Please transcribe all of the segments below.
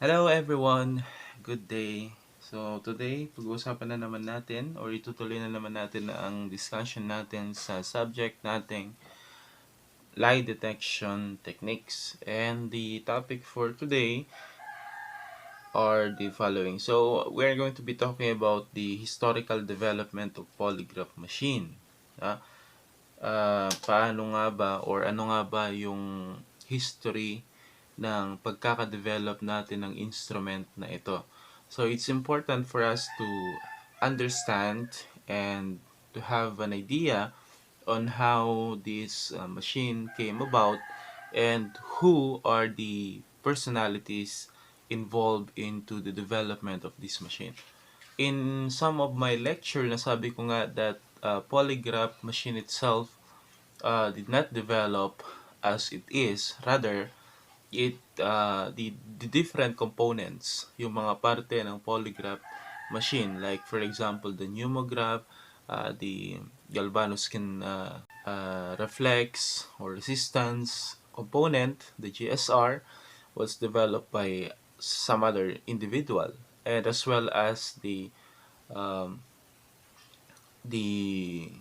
Hello everyone! Good day! So today, pag-uusapan na naman natin or itutuloy na naman natin ang discussion natin sa subject nating lie detection techniques. And the topic for today are the following. So we're going to be talking about the historical development of polygraph machine. Ah, paano nga ba or ano nga ba yung history ng pagkakadevelop natin ng instrument na ito. So it's important for us to understand and to have an idea on how this machine came about and who are the personalities involved into the development of this machine. In some of my lecture, nasabi ko nga that polygraph machine itself did not develop as it is. Rather, the different components, yung mga parte ng polygraph machine, like for example, the pneumograph, the galvanous skin reflex or resistance component, the GSR, was developed by some other individual, and as well as um, the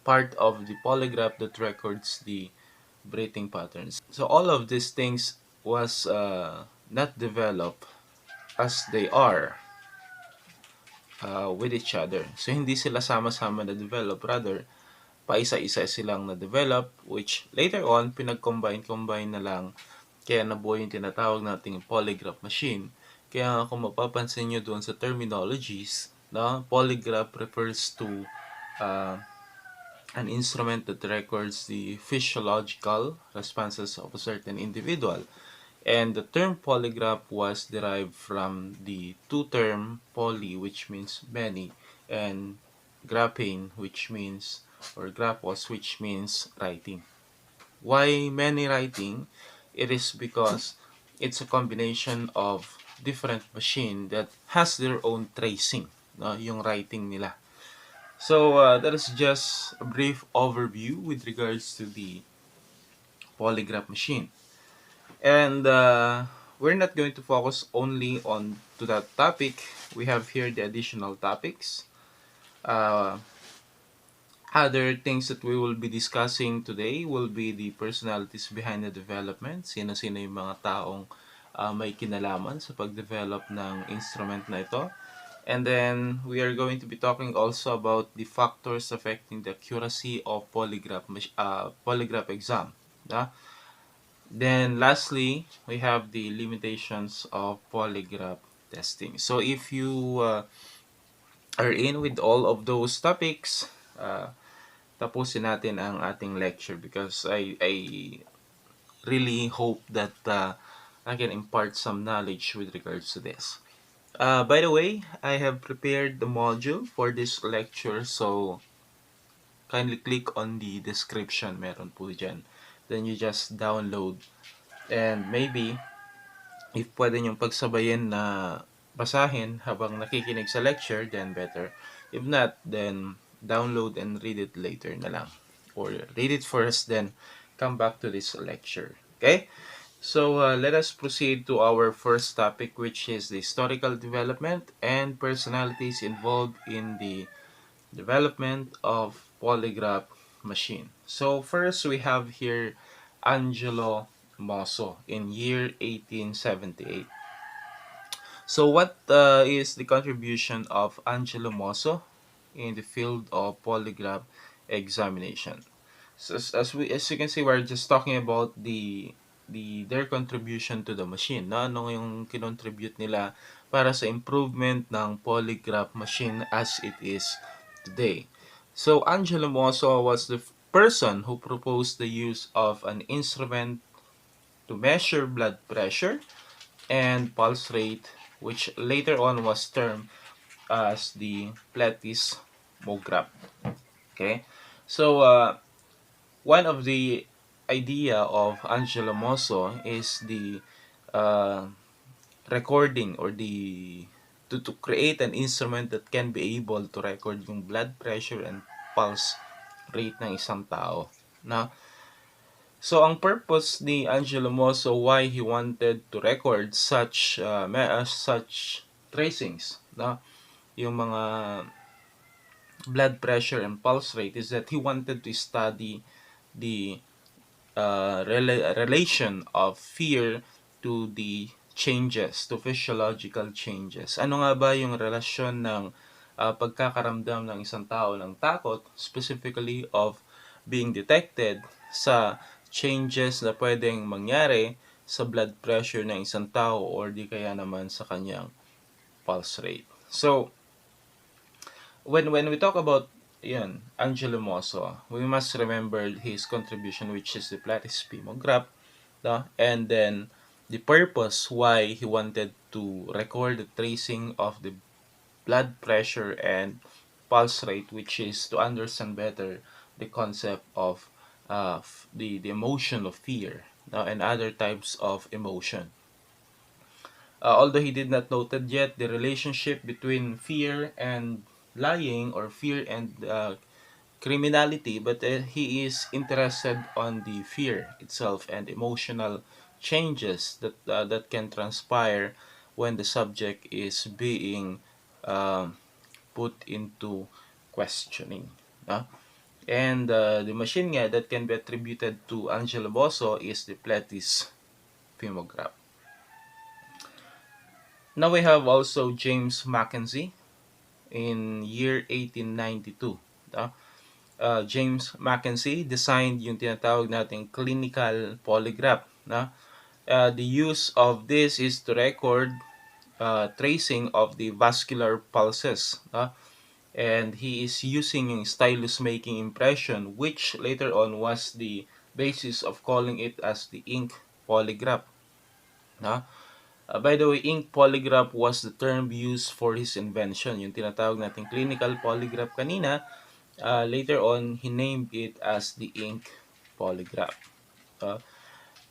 part of the polygraph that records the breathing patterns. So all of these things was not developed as they are with each other. So hindi sila sama-sama na develop, rather paisa-isa silang na develop, which later on pinag-combine na lang, kaya nabuo yung tinatawag nating polygraph machine. Kaya kung mapapansin nyo doon sa terminologies, polygraph refers to uh, an instrument that records the physiological responses of a certain individual. And the term polygraph was derived from the two-term poly, which means many, and graphing, which means, or graphos, which means writing. Why many writing? It is because it's a combination of different machine that has their own tracing, no? Yung writing nila. So that is just a brief overview with regards to the polygraph machine. And we're not going to focus only on to that topic. We have here the additional topics. Uh, Other things that we will be discussing today will be the personalities behind the development. Sino-sino yung mga taong may kinalaman sa pag-develop ng instrument na ito. And then we are going to be talking also about the factors affecting the accuracy of polygraph exam. Then lastly, we have the limitations of polygraph testing. So if you are in with all of those topics, tapusin natin ang ating lecture because I really hope that I can impart some knowledge with regards to this. By the way, I have prepared the module for this lecture, so kindly click on the description, meron po dyan. Then you just download, and maybe if pwede nyong pagsabayin na basahin habang nakikinig sa lecture, then better. If not, then download and read it later na lang. Or read it first, then come back to this lecture. Okay? So let us proceed to our first topic, which is the historical development and personalities involved in the development of polygraph machine. So first we have here Angelo Mosso in year 1878. So what is the contribution of Angelo Mosso in the field of polygraph examination? So as you can see, we're just talking about their contribution to the machine. No? Ano yung kinontribute nila para sa improvement ng polygraph machine as it is today. So Angelo Mosso was the person who proposed the use of an instrument to measure blood pressure and pulse rate, which later on was termed as the plethysmograph. Okay, so one of the idea of Angelo Mosso is the uh, recording or the to create an instrument that can be able to record yung blood pressure and pulse rate ng isang tao. Now, So ang purpose ni Angelo Mosso why he wanted to record such tracings, no? Yung mga blood pressure and pulse rate is that he wanted to study the relation of fear to the changes, to physiological changes. Ano nga ba yung relasyon ng pagkakaramdam ng isang tao ng takot, specifically of being detected sa changes na pwedeng mangyari sa blood pressure ng isang tao or di kaya naman sa kanyang pulse rate. So, when we talk about yan, Angelo Mosso, we must remember his contribution, which is the platysphemograph, no? And then the purpose why he wanted to record the tracing of the blood pressure and pulse rate, which is to understand better the concept of the emotion of fear, no? And other types of emotion. Although he did not noted yet the relationship between fear and lying, or fear and criminality, but he is interested on the fear itself and emotional changes that can transpire when the subject is being um, put into questioning. No? And the machine nga that can be attributed to Angelo Mosso is the Platys phimograph. Now we have also James Mackenzie in year 1892. James Mackenzie designed yung tinatawag nating clinical polygraph. The use of this is to record tracing of the vascular pulses. And he is using yung stylus making impression, which later on was the basis of calling it as the ink polygraph. By the way, ink polygraph was the term used for his invention. Yung tinatawag nating clinical polygraph kanina, later on, he named it as the ink polygraph.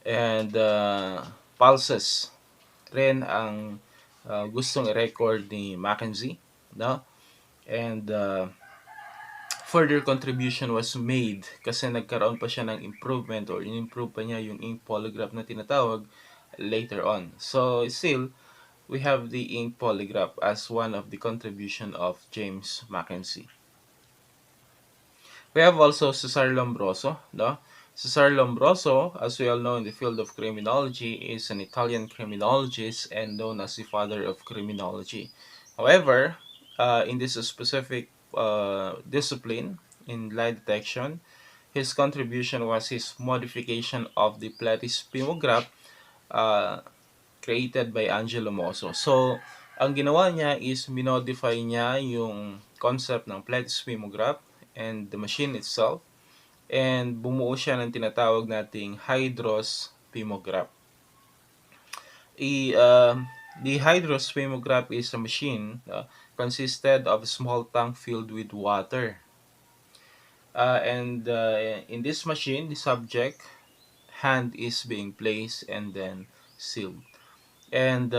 And pulses rin ang gustong i-record ni Mackenzie. No? And further contribution was made kasi nagkaroon pa siya ng improvement or in-improve pa niya yung ink polygraph na tinatawag later on. So still, we have the ink polygraph as one of the contribution of James Mackenzie. We have also Cesare Lombroso. No? Cesare Lombroso, as we all know in the field of criminology, is an Italian criminologist and known as the father of criminology. However, in this specific discipline in lie detection, his contribution was his modification of the platysphemograph uh, created by Angelo Mosso. So, ang ginawa niya is minodify niya yung concept ng platysphemograph and the machine itself, and bumuo siya ng tinatawag nating hydrospemograph. The hydrospemograph is a machine consisted of a small tank filled with water. And in this machine, the subject hand is being placed and then sealed. And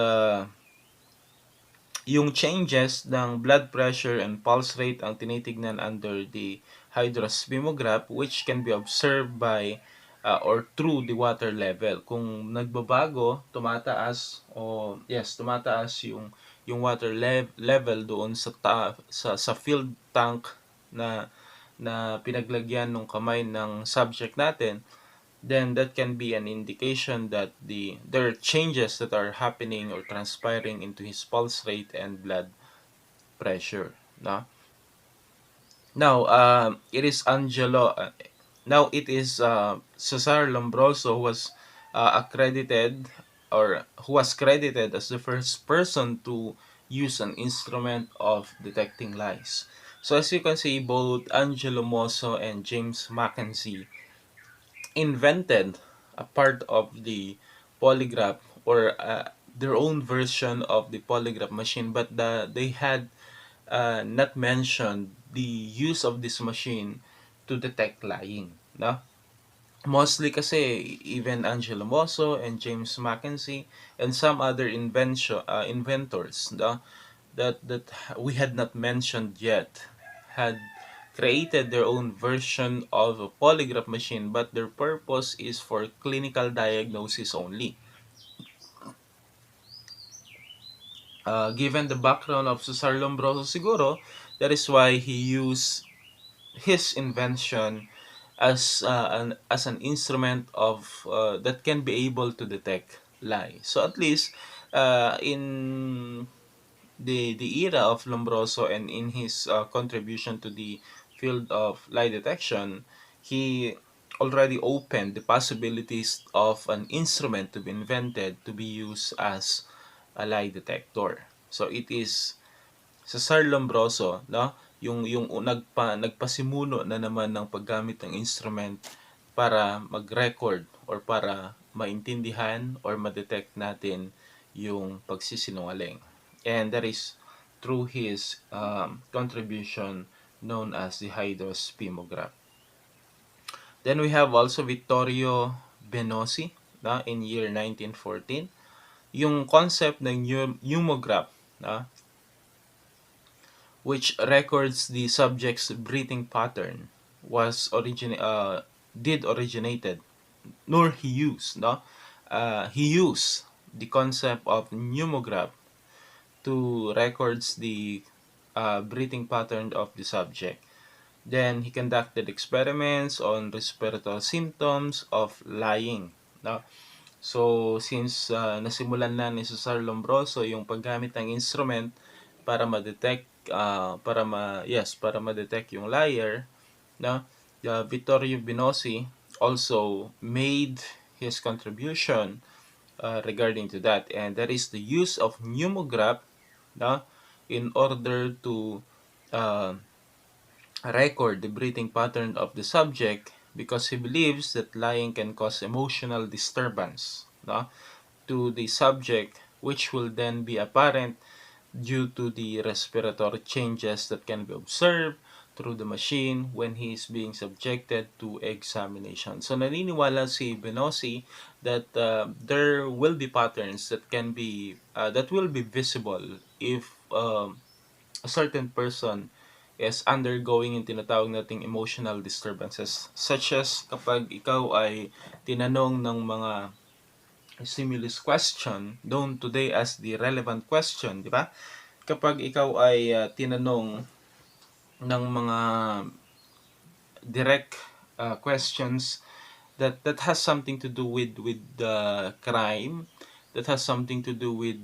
yung changes ng blood pressure and pulse rate ang tinitignan under the hydrospemograph, which can be observed by or through the water level. Kung nagbabago, tumataas yung water level doon sa filled tank na pinaglagyan ng kamay ng subject natin, then that can be an indication that there are changes that are happening or transpiring into his pulse rate and blood pressure. No? Now, it is Cesare Lombroso who was accredited, or who was credited as the first person to use an instrument of detecting lies. So as you can see, both Angelo Mosso and James Mackenzie invented a part of the polygraph, or their own version of the polygraph machine, but they had not mentioned the use of this machine to detect lying. No? Mostly kasi even Angelo Mosso and James Mackenzie and some other inventors, no, that we had not mentioned yet had created their own version of a polygraph machine, but their purpose is for clinical diagnosis only. Given the background of Cesare Lombroso siguro, that is why he used his invention as an instrument of that can be able to detect lie. So at least in the era of Lombroso and in his contribution to the field of lie detection, he already opened the possibilities of an instrument to be invented to be used as a lie detector. So it is Cesar Lombroso, no? Yung nagpasimuno na naman ng paggamit ng instrument para mag-record or para maintindihan or ma-detect natin yung pagsisinungaling. And that is through his contribution known as the hydrospimograph. Then we have also Vittoro Benussi, no? In year 1914. Yung concept ng pneumograph, no? Which records the subject's breathing pattern was originated, nor he used, no? He used the concept of pneumograph to records the breathing pattern of the subject. Then he conducted experiments on respiratory symptoms of lying, no? So, since nasimulan na ni Cesar Lombroso yung paggamit ng instrument para ma-detect para ma-detect yung liar, no? Vittorio Benussi also made his contribution regarding to that, and that is the use of pneumograph, no? In order to uh, record the breathing pattern of the subject, because he believes that lying can cause emotional disturbance, no, to the subject, which will then be apparent due to the respiratory changes that can be observed through the machine when he is being subjected to examination. So naniniwala si Benussi that there will be patterns that will be visible if a certain person is undergoing yung tinatawag nating emotional disturbances, such as kapag ikaw ay tinanong ng mga stimulus question, known today as the relevant question, di ba? Kapag ikaw ay tinanong ng mga direct questions that has something to do with the crime, that has something to do with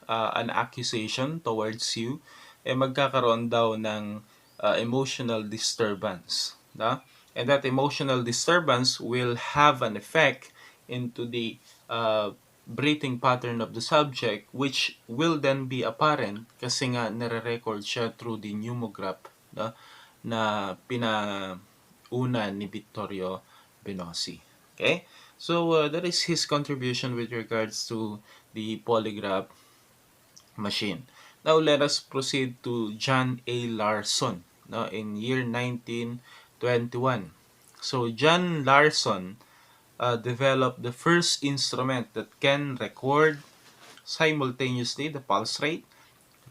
an accusation towards you, eh magkakaroon daw ng emotional disturbance, no? And that emotional disturbance will have an effect into the breathing pattern of the subject, which will then be apparent kasi nga nare-record siya through the pneumograph, no? Na pinauna ni Vittorio Benussi. Okay? So, that is his contribution with regards to the polygraph machine. Now, let us proceed to John A. Larson, no, in year 1921. So, John Larson developed the first instrument that can record simultaneously the pulse rate,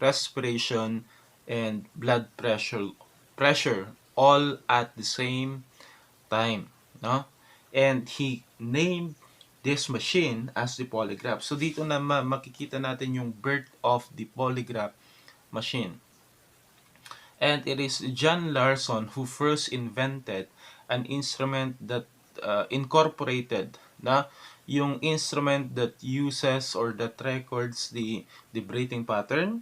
respiration, and blood pressure all at the same time, no? And he named this machine as the polygraph. So dito na makikita natin yung birth of the polygraph machine. And it is John Larson who first invented an instrument that incorporated na yung instrument that uses or that records the breathing pattern.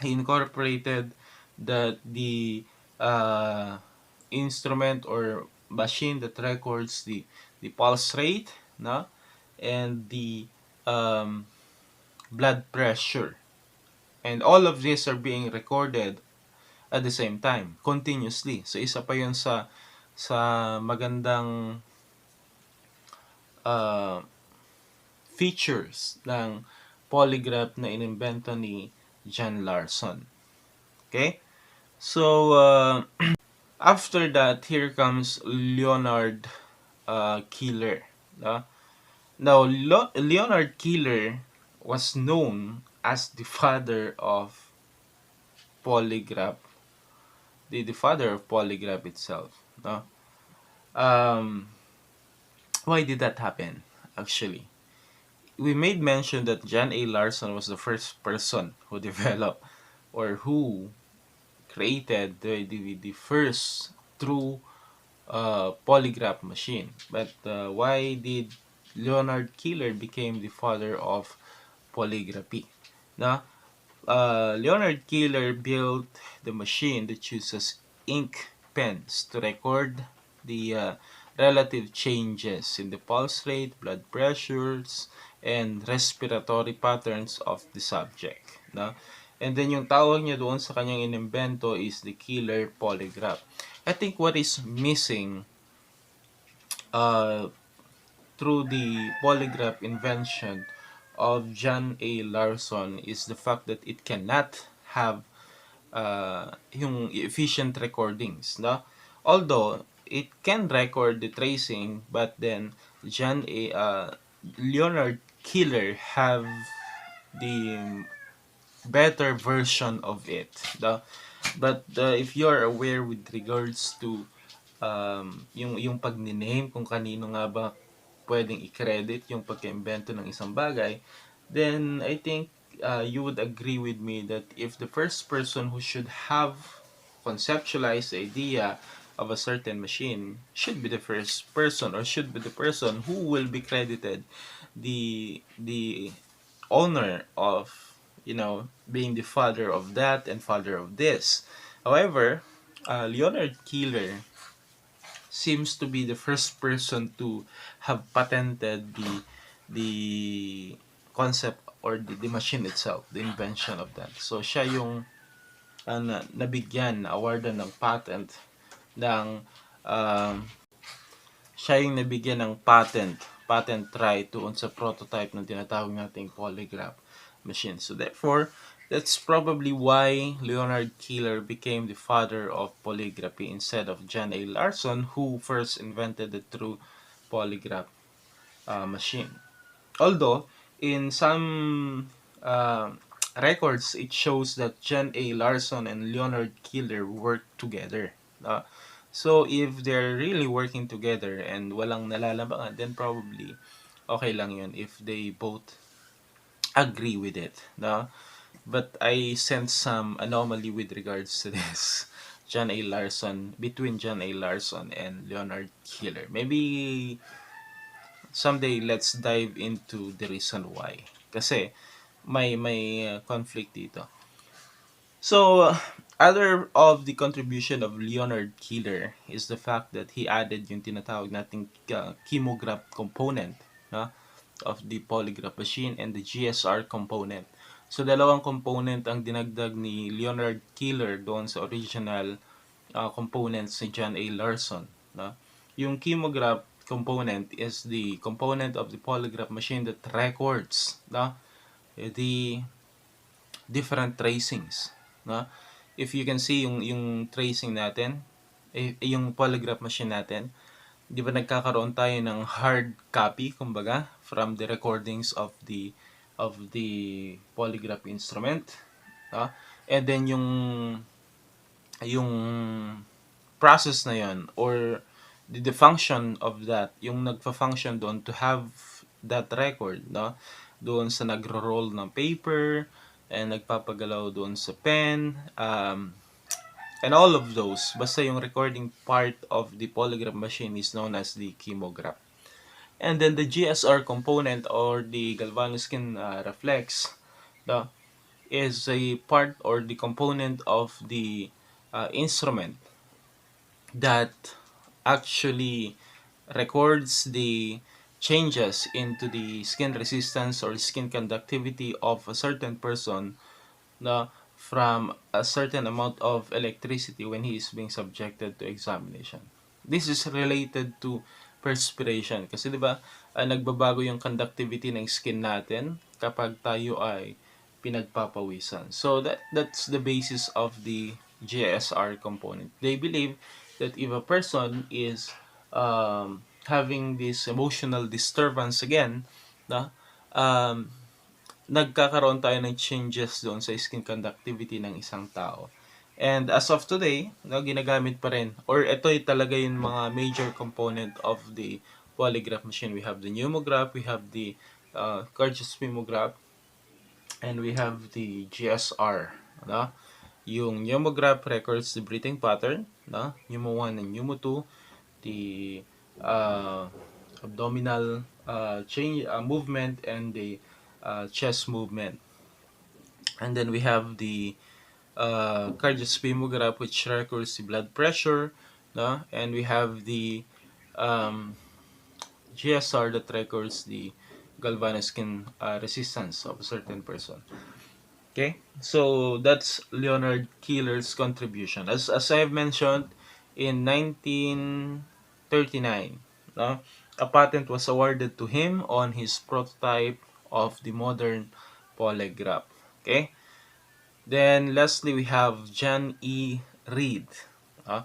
He incorporated the uh, instrument or machine that records the pulse rate, no? And the um, blood pressure. And all of these are being recorded at the same time, continuously. So isa pa yun sa magandang uh, features ng polygraph na inimbento ni John Larson. Okay? So, after that, here comes Leonard Keeler. Now, Leonard Keeler was known as the father of polygraph the father of polygraph itself. No? Um, why did that happen? Actually, we made mention that John A. Larson was the first person who developed or who created the first true polygraph machine. But why did Leonard Keeler became the father of polygraphy? Now, Leonard Keeler built the machine that uses ink pens to record the relative changes in the pulse rate, blood pressures, and respiratory patterns of the subject. No? And then yung tawag niya doon sa kanyang inimbento is the Keeler polygraph. I think what is missing uh, through the polygraph invention of John A. Larson is the fact that it cannot have yung efficient recordings, no? Although it can record the tracing, but then John A. Leonard Keeler have the better version of it, no? But if you are aware with regards to yung pag-name kung kanino nga ba pwedeng i-credit yung pagka-imbento ng isang bagay, then I think you would agree with me that if the first person who should have conceptualized the idea of a certain machine should be the first person or should be the person who will be credited the owner of being the father of that and father of this. However, Leonard Keeler seems to be the first person to have patented the concept or the machine itself, the invention of that. So siya yung nabigyan, awardan ng patent ng um, siya yung nabigyan ng patent right doon sa prototype ng tinatawag nating polygraph machine. So therefore, that's probably why Leonard Keeler became the father of polygraphy instead of John A. Larson, who first invented the true polygraph machine. Although, in some records, it shows that John A. Larson and Leonard Keeler worked together. So, if they're really working together and walang nalalabangan, then probably okay lang yun if they both agree with it. No? But I sense some anomaly with regards to this. Between John A. Larson and Leonard Keeler. Maybe someday let's dive into the reason why. Kasi may conflict dito. So, other of the contribution of Leonard Keeler is the fact that he added yung tinatawag nating chemograph component, no, of the polygraph machine and the GSR component. So, dalawang component ang dinagdag ni Leonard Keeler doon sa original components ni John A. Larson. No? Yung chemograph component is the component of the polygraph machine that records the different tracings. No? If you can see yung tracing natin, yung polygraph machine natin, di ba nagkakaroon tayo ng hard copy, kumbaga, from the recordings of the polygraph instrument. No? And then yung process na yon or the function of that, yung nagfa-function doon to have that record, no? Doon sa nagro-roll ng paper and nagpapagalaw doon sa pen, and all of those. Basta yung recording part of the polygraph machine is known as the chemograph. And then the GSR component or the galvanic skin reflex, no, is a part or the component of the instrument that actually records the changes into the skin resistance or skin conductivity of a certain person na from a certain amount of electricity when he is being subjected to examination. This is related to perspiration kasi 'di ba nagbabago yung conductivity ng skin natin kapag tayo ay pinagpapawisan. So that's the basis of the GSR component. They believe that if a person is having this emotional disturbance again, na nagkakaroon tayo ng changes doon sa skin conductivity ng isang tao. And as of today, no, ginagamit pa rin. Or ito ay talaga yung mga major component of the polygraph machine. We have the pneumograph, we have the cardiopulmonograph, and we have the GSR. No? Yung pneumograph records the breathing pattern. No? Pneumo 1 and Pneumo 2. The abdominal change movement and the chest movement. And then we have the cardiopulmonograph, which records the blood pressure, no? And we have the um, GSR that records the galvanic skin resistance of a certain person. Okay, so that's Leonard Keeler's contribution. As I have mentioned, in 1939, no, a patent was awarded to him on his prototype of the modern polygraph. Okay, then lastly we have John E. Reid. Uh,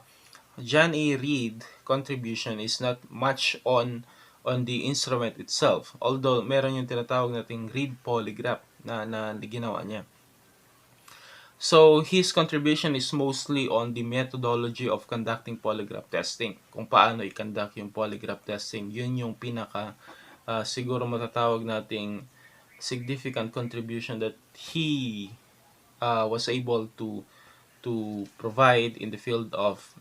John E. Reid contribution is not much on the instrument itself. Although meron yung tinatawag nating Reid polygraph na ginawa niya. So his contribution is mostly on the methodology of conducting polygraph testing. Kung paano i-conduct yung polygraph testing. Yun yung pinaka siguro matatawag nating significant contribution that he was able to provide in the field of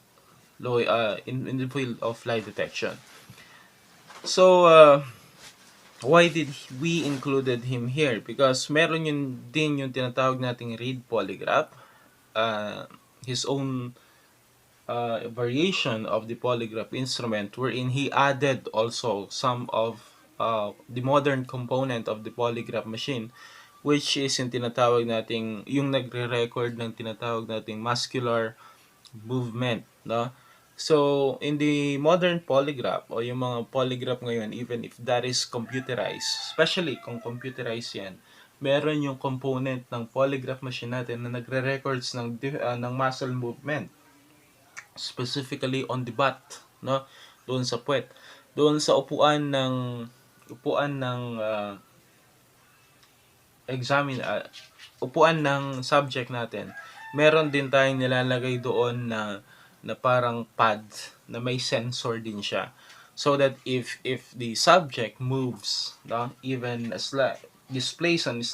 in the field of lie detection. So why did we included him here? Because meron yun din yung tinatawag nating Reid polygraph, his own variation of the polygraph instrument, wherein he added also some of the modern component of the polygraph machine, which is yung tinatawag nating yung nagre-record ng tinatawag nating muscular movement, no? So, in the modern polygraph o yung mga polygraph ngayon, even if that is computerized, especially kung computerized yan, meron yung component ng polygraph machine natin na nagre-records ng muscle movement, specifically on the butt, no? Doon sa puwet. Doon sa upuan ng subject natin, meron din tayong nilalagay doon na parang pad na may sensor din siya. So that if the subject moves, no, even a slight displays on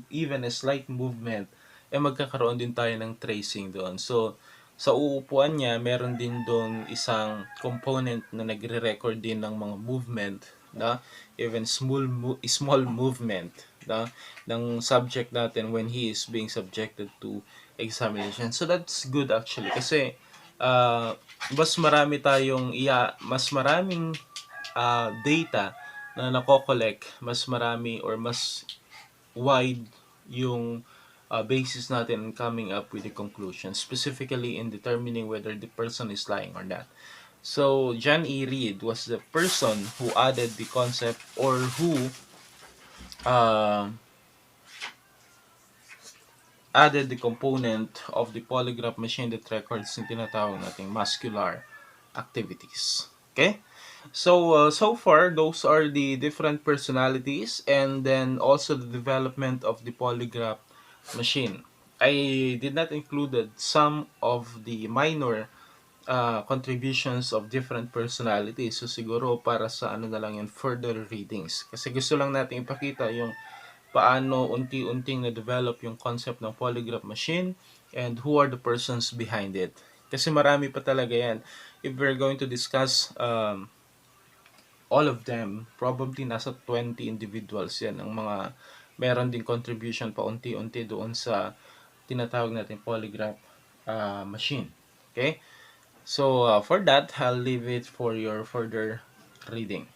even a slight movement, magkakaroon din tayo ng tracing doon. So sa uupuan niya, meron din doon isang component na nagre-record din ng mga movement, no? Even small movement, no? Ng subject natin when he is being subjected to examination. So that's good actually kasi mas maraming data na nako-collect, mas marami or mas wide yung basis natin in coming up with the conclusion, specifically in determining whether the person is lying or not. So, John E. Reid was the person who added the concept or who uh, added the component of the polygraph machine that records yung tinatawag nating muscular activities. Okay? So far, those are the different personalities and then also the development of the polygraph machine. I did not include some of the minor contributions of different personalities. So siguro para sa ano na lang yun, further readings. Kasi gusto lang natin ipakita yung paano unti-unting na-develop yung concept ng polygraph machine and who are the persons behind it. Kasi marami pa talaga yan. If we're going to discuss all of them, probably nasa 20 individuals yan ang mga meron din contribution pa unti-unti doon sa tinatawag natin polygraph machine. Okay? So, for that, I'll leave it for your further reading.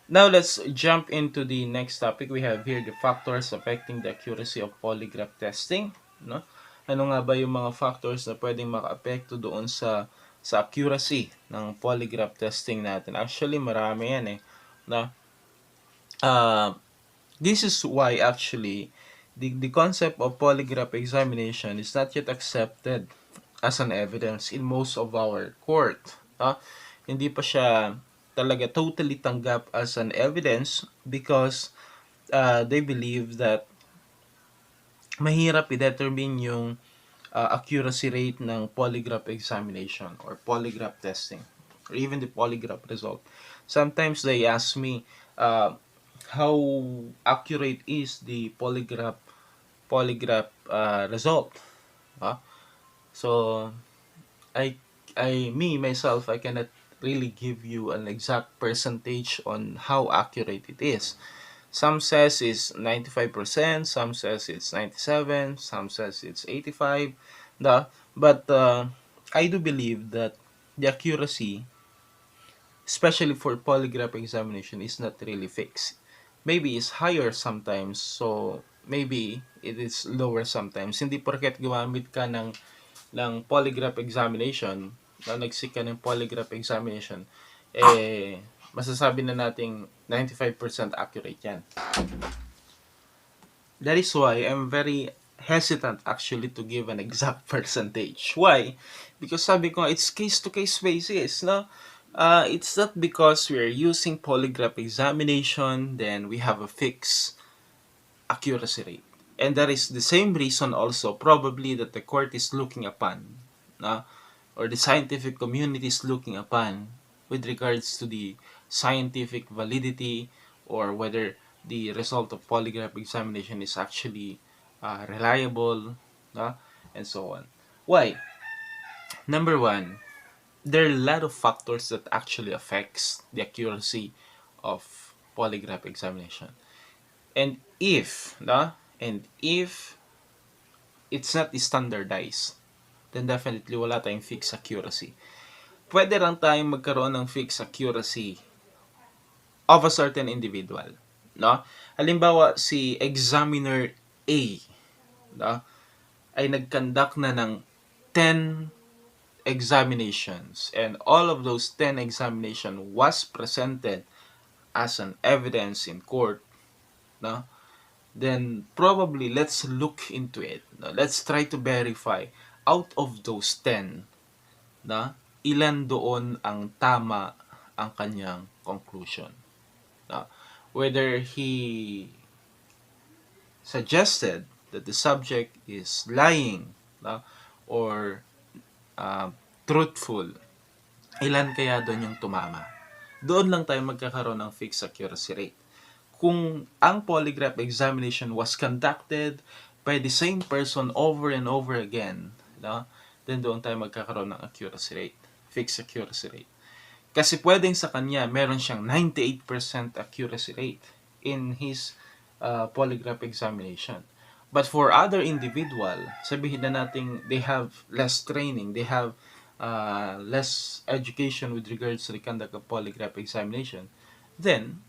Now, let's jump into the next topic. We have here the factors affecting the accuracy of polygraph testing. No? Ano nga ba yung mga factors na pwedeng maka-apekto doon sa accuracy ng polygraph testing natin? Actually, marami yan eh. No? This is why actually the concept of polygraph examination is not yet accepted as an evidence in most of our court. Hindi pa siya talaga totally tanggap as an evidence because they believe that mahirap i-determine yung accuracy rate ng polygraph examination or polygraph testing or even the polygraph result. Sometimes they ask me how accurate is the polygraph result. So I me myself I cannot really give you an exact percentage on how accurate it is. Some says it's 95%, some says it's 97, some says it's 85. But I do believe that the accuracy, especially for polygraph examination, is not really fixed. Maybe it's higher sometimes, so maybe it is lower sometimes. Hindi porket gumamit ka ng polygraph examination, na nagsik ka ng polygraph examination, masasabi na nating 95% accurate yan. That is why I'm very hesitant actually to give an exact percentage. Why? Because sabi ko, it's case-to-case basis, no? It's not because we're using polygraph examination, then we have a fixed accuracy rate. And that is the same reason also probably that the court is looking upon, or the scientific community is looking upon with regards to the scientific validity or whether the result of polygraph examination is actually reliable, and so on. Why? Number one, there are a lot of factors that actually affects the accuracy of polygraph examination. And if it's not standardized, then definitely wala tayong fixed accuracy. Pwede lang tayong magkaroon ng fixed accuracy of a certain individual, no? Halimbawa, si examiner A, no, ay nag-conduct na ng 10 examinations and all of those 10 examination was presented as an evidence in court, no? Then probably let's look into it. No? Let's try to verify out of those 10, na ilan doon ang tama ang kanyang conclusion. Whether he suggested that the subject is lying, or truthful, ilan kaya doon yung tumama. Doon lang tayo magkakaroon ng fixed accuracy rate. Kung ang polygraph examination was conducted by the same person over and over again, then doon tayo magkakaroon ng accuracy rate, fixed accuracy rate. Kasi pwedeng sa kanya, meron siyang 98% accuracy rate in his polygraph examination. But for other individual, sabihin na natin they have less training, they have less education with regards to the conduct of polygraph examination, then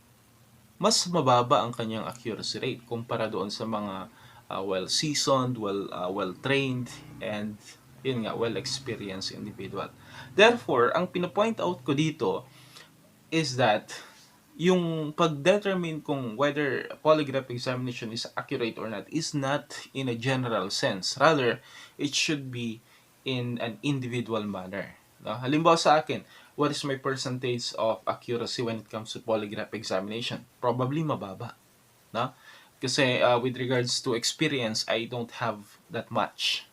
mas mababa ang kanyang accuracy rate kumpara doon sa mga well-seasoned, well-trained, and yun nga, well-experienced individual. Therefore, ang pinapoint out ko dito is that yung pag-determine kung whether polygraph examination is accurate or not is not in a general sense. Rather, it should be in an individual manner. Halimbawa sa akin, what is my percentage of accuracy when it comes to polygraph examination? Probably mababa. Kasi with regards to experience, I don't have that much.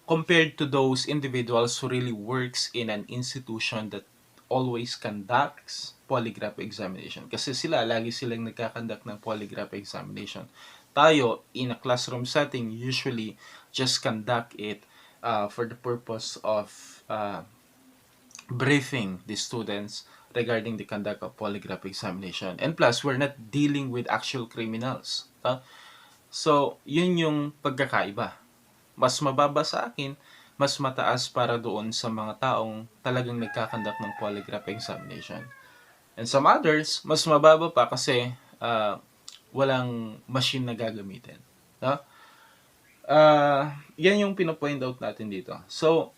Compared to those individuals who really works in an institution that always conducts polygraph examination. Kasi lagi silang nagkakandak ng polygraph examination. Tayo, in a classroom setting, usually just conduct it for the purpose of briefing the students regarding the conduct of polygraph examination. And plus, we're not dealing with actual criminals. So, yun yung pagkakaiba. Mas mababa sa akin, mas mataas para doon sa mga taong talagang nagkakandak ng polygraph examination. And some others, mas mababa pa kasi walang machine na gagamitin. Yan yung pinapoint out natin dito. So,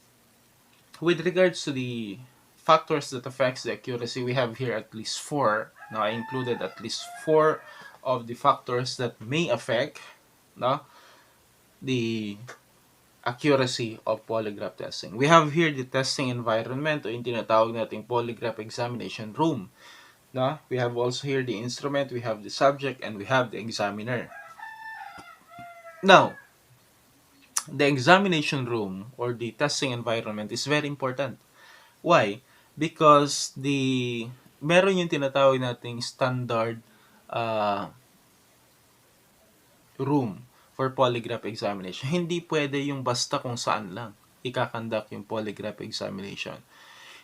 with regards to the factors that affects the accuracy, we have here at least 4. Now, I included at least 4 of the factors that may affect the accuracy of polygraph testing. We have here the testing environment o yung tinatawag nating polygraph examination room. We have also here the instrument, we have the subject, and we have the examiner. Now, the examination room or the testing environment is very important. Why? Because meron yung tinatawag nating standard uh, room for polygraph examination. Hindi pwede yung basta kung saan lang ikakandak yung polygraph examination.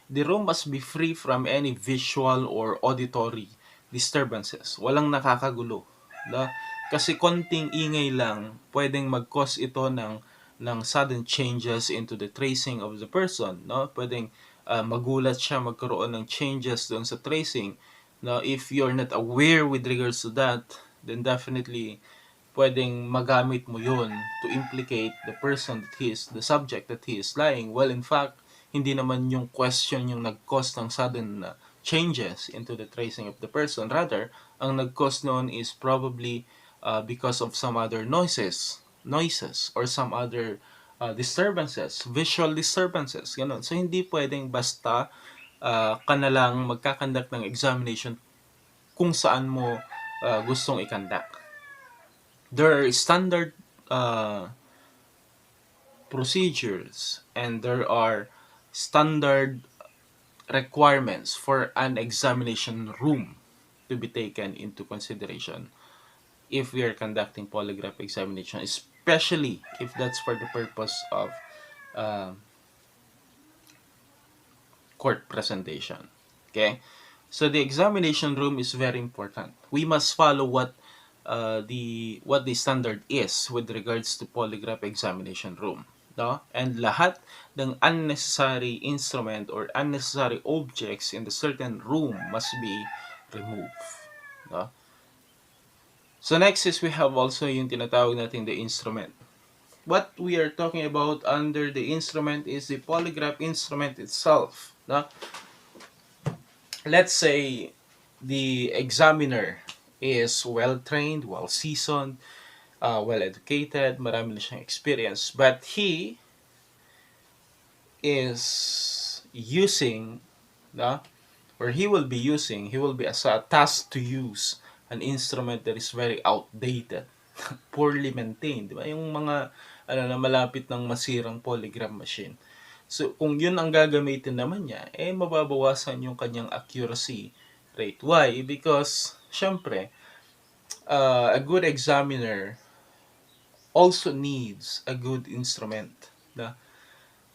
The room must be free from any visual or auditory disturbances. Walang nakakagulo. No? Kasi konting ingay lang, pwedeng mag-cause ito ng sudden changes into the tracing of the person. No? Pwedeng magulat siya, magkaroon ng changes doon sa tracing. No? If you're not aware with regards to that, then definitely pwedeng magamit mo yun to implicate the person that he is, the subject that he is lying. Well, in fact, hindi naman yung question yung nag-cause ng sudden changes into the tracing of the person. Rather, ang nag-cause noon is probably because of some other noises or some other disturbances, visual disturbances, ganun. So, hindi pwedeng basta ka na lang magkakandak ng examination kung saan mo gustong ikandak. There are standard procedures and there are standard requirements for an examination room to be taken into consideration if we are conducting polygraph examination, especially if that's for the purpose of uh, court presentation. Okay? So the examination room is very important. We must follow what the standard is with regards to polygraph examination room. No? And lahat ng unnecessary instrument or unnecessary objects in the certain room must be removed. No? So next is we have also yung tinatawag natin the instrument. What we are talking about under the instrument is the polygraph instrument itself. No? Let's say the examiner is well-trained, well-seasoned, well-educated, marami na siyang experience, but he is using, no? Or he will be tasked to use an instrument that is very outdated, poorly maintained, di ba? Yung mga na malapit ng masirang polygraph machine. So, kung yun ang gagamitin naman niya, mababawasan yung kanyang accuracy rate. Why? Because, syempre, a good examiner also needs a good instrument. Na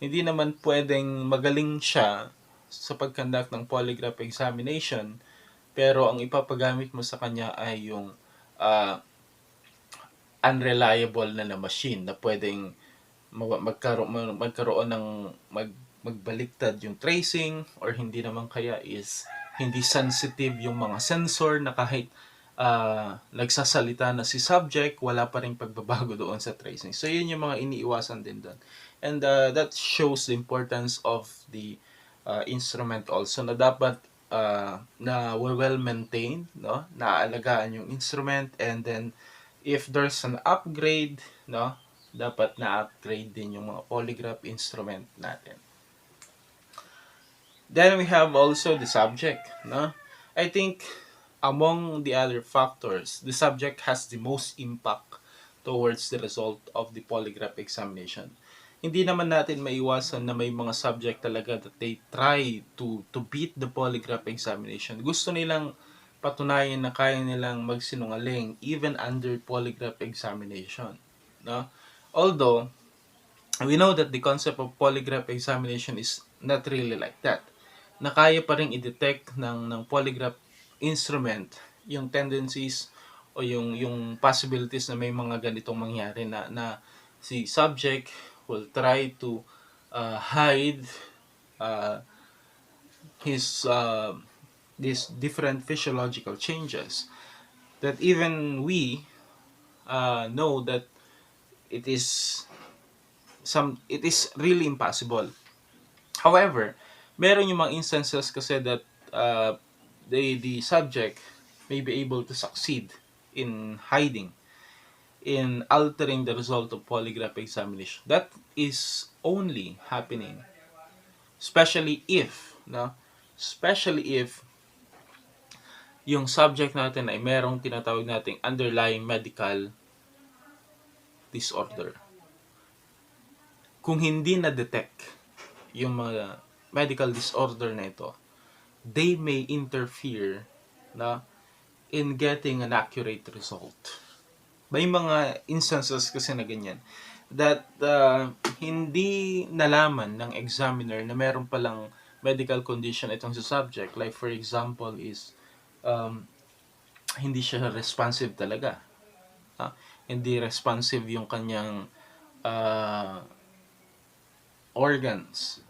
hindi naman pwedeng magaling siya sa pagkandak ng polygraph examination, pero ang ipapagamit mo sa kanya ay yung uh, unreliable na machine na pwedeng magkaroon ng magbaliktad yung tracing, or hindi naman kaya is hindi sensitive yung mga sensor na kahit nagsasalita na si subject, wala pa rin pagbabago doon sa tracing. So yun yung mga iniiwasan din doon. And that shows the importance of the instrument also, na dapat na well maintained, no? Naaalagaan yung instrument, and then if there's an upgrade, no, dapat na-upgrade din yung mga polygraph instrument natin. Then we have also the subject, no? I think among the other factors, the subject has the most impact towards the result of the polygraph examination. Hindi naman natin maiwasan na may mga subject talaga that they try to beat the polygraph examination. Gusto nilang patunayan na kaya nilang magsinungaling even under polygraph examination, no? Although we know that the concept of polygraph examination is not really like that. Na kaya pa rin i-detect ng polygraph instrument yung tendencies o yung possibilities na may mga ganitong mangyari na si subject will try to hide uh, his these different physiological changes that even we know that it is it is really impossible. However, meron yung mga instances kasi that the subject may be able to succeed in hiding, in altering the result of polygraph examination. That is only happening especially if, no? Especially if yung subject natin ay merong tinatawag nating underlying medical disorder. Kung hindi na-detect yung mga medical disorder na ito, they may interfere na in getting an accurate result. May mga instances kasi na ganyan that hindi nalaman ng examiner na meron palang medical condition itong sa subject. Like for example is hindi siya responsive talaga. Hindi responsive yung kanyang organs.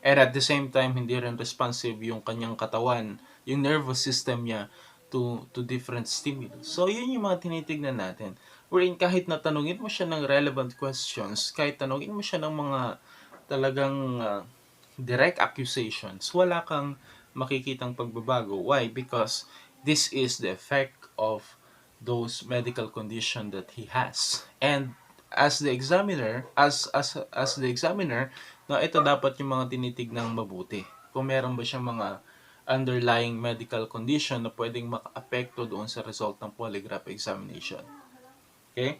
And at the same time, hindi rin responsive yung kanyang katawan, yung nervous system niya to different stimulus. So, yun yung mga tinitignan natin. Wherein kahit natanungin mo siya ng relevant questions, kahit tanungin mo siya ng mga talagang direct accusations, wala kang makikitang pagbabago. Why? Because this is the effect of those medical condition that he has. And as the examiner, as the examiner, na ito dapat yung mga tinitignang mabuti. Kung meron ba siyang mga underlying medical condition na pwedeng maka-apekto doon sa result ng polygraph examination. Okay?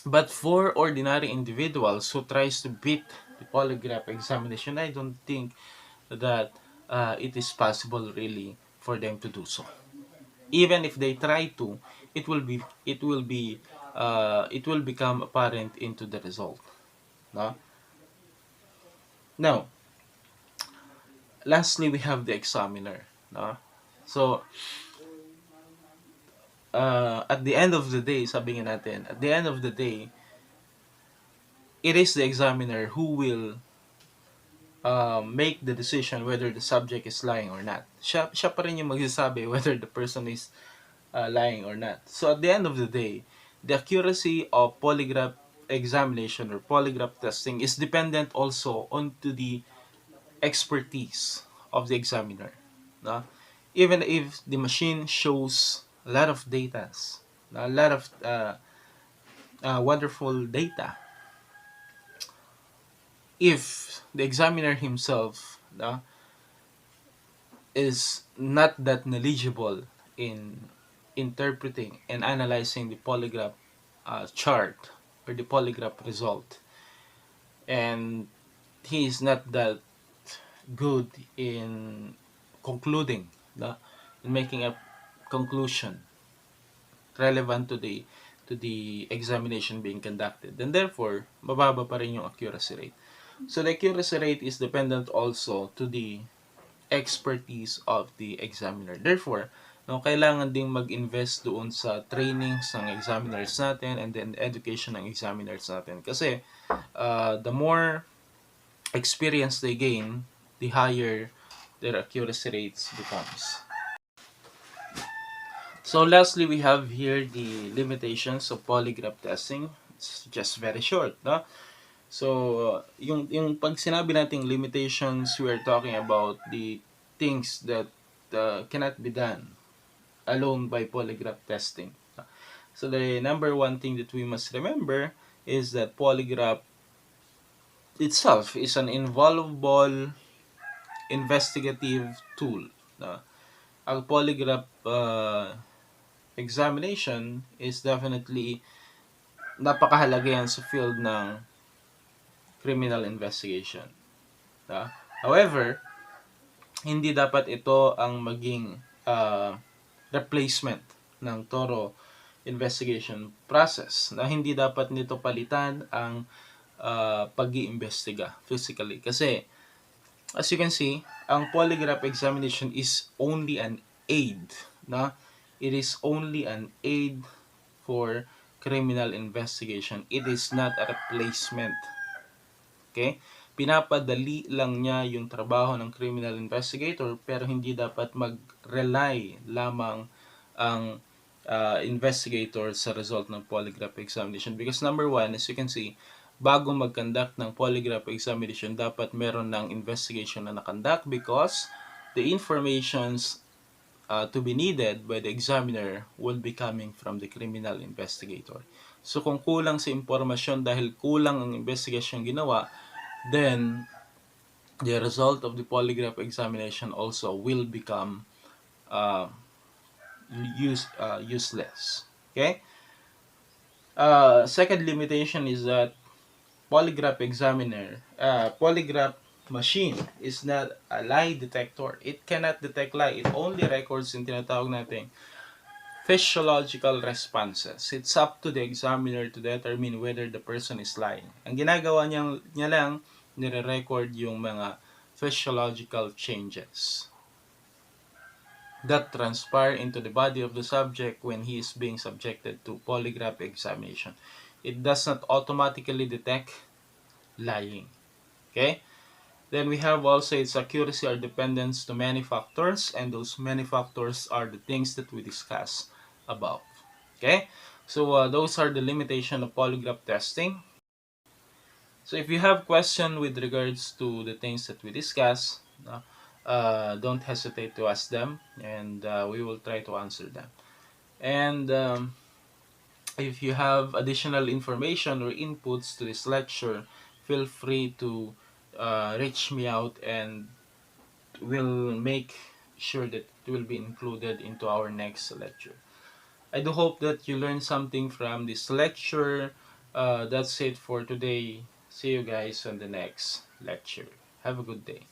But for ordinary individuals who tries to beat the polygraph examination, I don't think that it is possible really for them to do so. Even if they try to, it will become apparent into the result. No? Now, lastly, we have the examiner. No? So, at the end of the day, sabi nga natin, at the end of the day, it is the examiner who will make the decision whether the subject is lying or not. Siya pa rin yung magsasabi whether the person is lying or not. So at the end of the day, the accuracy of polygraph examination or polygraph testing is dependent also on to the expertise of the examiner. No? Even if the machine shows a lot of data, a lot of wonderful data, if the examiner himself is not that knowledgeable in interpreting and analyzing the polygraph chart or the polygraph result, and he is not that good in concluding, in making a conclusion relevant to the examination being conducted, then therefore mababa pa rin yung accuracy rate. So the accuracy rate is dependent also to the expertise of the examiner. Therefore, kailangan ding mag-invest doon sa trainings ng examiners natin and then education ng examiners natin. Kasi the more experience they gain, the higher their accuracy rates becomes. So lastly, we have here the limitations of polygraph testing. It's just very short, no? So, yung pag sinabi nating limitations, we are talking about the things that cannot be done alone by polygraph testing. So, the number one thing that we must remember is that polygraph itself is an invaluable investigative tool. Ang polygraph examination is definitely napakahalaga yan sa field ng criminal investigation. However, hindi dapat ito ang maging replacement ng thorough investigation process. Hindi dapat nito palitan ang pag-iimbestiga physically. Kasi, as you can see, ang polygraph examination is only an aid. It is only an aid for criminal investigation. It is not a replacement. Okay? Pinapadali lang niya yung trabaho ng criminal investigator, pero hindi dapat mag-rely lamang ang investigator sa result ng polygraph examination. Because number one, as you can see, bago mag-conduct ng polygraph examination, dapat meron ng investigation na nakonduct because the informations to be needed by the examiner will be coming from the criminal investigator. So kung kulang sa impormasyon dahil kulang ang investigation ginawa, then the result of the polygraph examination also will become useless. Okay? Second limitation is that polygraph machine is not a lie detector. It cannot detect lie. It only records yung tinatawag natin physiological responses. It's up to the examiner to determine whether the person is lying. Ang ginagawa niya lang, nire-record yung mga physiological changes that transpire into the body of the subject when he is being subjected to polygraph examination. It does not automatically detect lying. Okay? Then we have also its accuracy or dependence to many factors, and those many factors are the things that we discuss above. Okay? So those are the limitation of polygraph testing. So if you have question with regards to the things that we discuss, don't hesitate to ask them, and we will try to answer them. And if you have additional information or inputs to this lecture, feel free to reach me out, and we'll make sure that it will be included into our next lecture. I do hope that you learned something from this lecture. That's it for today. See you guys on the next lecture. Have a good day.